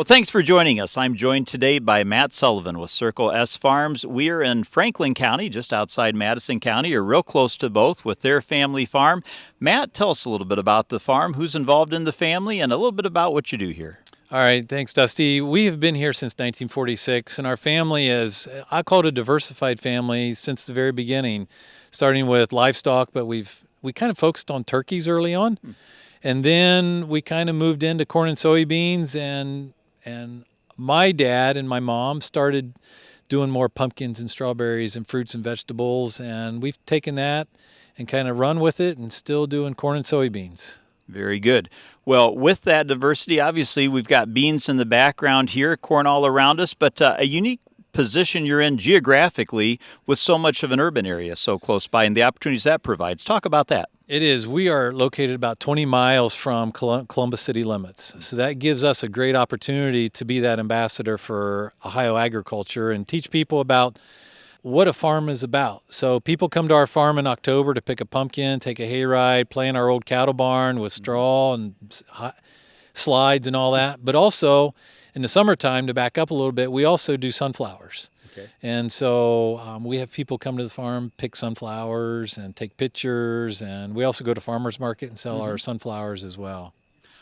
Well, thanks for joining us. I'm joined today by Matt Sullivan with Circle S Farms. We are in Franklin County, just outside Madison County, or real close to both, with their family farm. Matt, tell us a little bit about the farm, who's involved in the family, and a little bit about what you do here. All right, thanks, Dusty. We have been here since 1946, and our family is, I call it a diversified family since the very beginning, starting with livestock, but we kind of focused on turkeys early on, and then we kind of moved into corn and soybeans, and my dad and my mom started doing more pumpkins and strawberries and fruits and vegetables, and we've taken that and kind of run with it and still doing corn and soybeans. Very good. Well, with that diversity, obviously, we've got beans in the background here, corn all around us, but a unique position you're in geographically with so much of an urban area so close by and the opportunities that provides. Talk about that. It is. We are located about 20 miles from Columbus city limits. So that gives us a great opportunity to be that ambassador for Ohio agriculture and teach people about what a farm is about. So people come to our farm in October to pick a pumpkin, take a hayride, play in our old cattle barn with straw and slides and all that. But also in the summertime, to back up a little bit, we also do sunflowers. Okay. And so we have people come to the farm, pick sunflowers and take pictures. And we also go to farmers market and sell our sunflowers as well.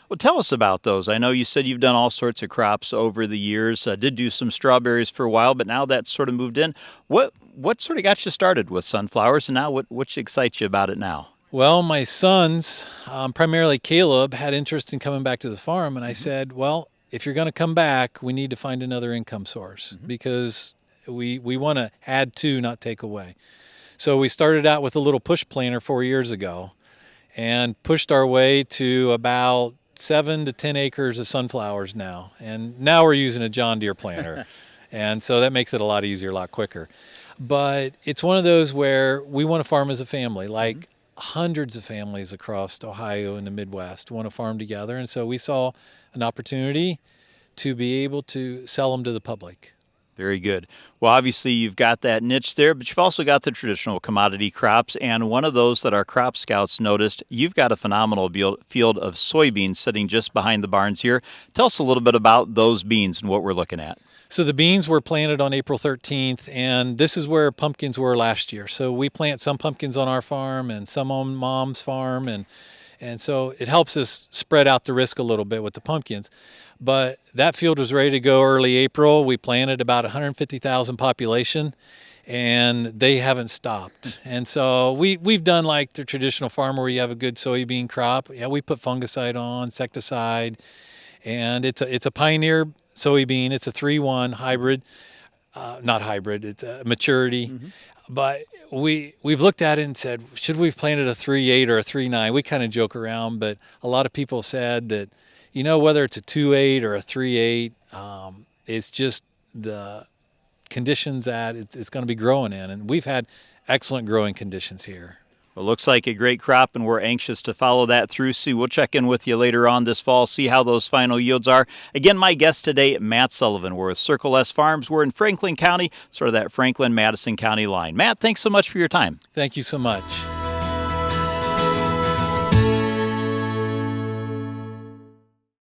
Well, tell us about those. I know you said you've done all sorts of crops over the years. Did do some strawberries for a while, but now that's sort of moved in. What sort of got you started with sunflowers, and now what excites you about it now? Well, my sons, primarily Caleb, had interest in coming back to the farm, and I said, well, if you're going to come back, we need to find another income source because we want to add to, not take away. So we started out with a little push planter 4 years ago and pushed our way to about 7 to 10 acres of sunflowers now. And now we're using a John Deere planter. And so that makes it a lot easier, a lot quicker. But it's one of those where we want to farm as a family, like hundreds of families across Ohio and the Midwest want to farm together. And so we saw an opportunity to be able to sell them to the public. Very good. Well, obviously, you've got that niche there, but you've also got the traditional commodity crops, and one of those that our crop scouts noticed, you've got a phenomenal field of soybeans sitting just behind the barns here. Tell us a little bit about those beans and what we're looking at. So the beans were planted on April 13th, and this is where pumpkins were last year. So we plant some pumpkins on our farm and some on Mom's farm, and so it helps us spread out the risk a little bit with the pumpkins. But that field was ready to go early April. We planted about 150,000 population, and they haven't stopped. And so we've done like the traditional farm where you have a good soybean crop. Yeah, we put fungicide on, insecticide, and it's a Pioneer soybean. It's a 3-1 hybrid, not hybrid. It's a maturity, but we've looked at it and said, should we have planted a 3.8 or a 3.9? We kind of joke around, but a lot of people said that, you know, whether it's a 2.8 or a 3.8, it's just the conditions that it's going to be growing in. And we've had excellent growing conditions here. Well, looks like a great crop, and we're anxious to follow that through. See, we'll check in with you later on this fall, see how those final yields are. Again, my guest today, Matt Sullivan. We're with Circle S Farms. We're in Franklin County, sort of that Franklin-Madison County line. Matt, thanks so much for your time. Thank you so much.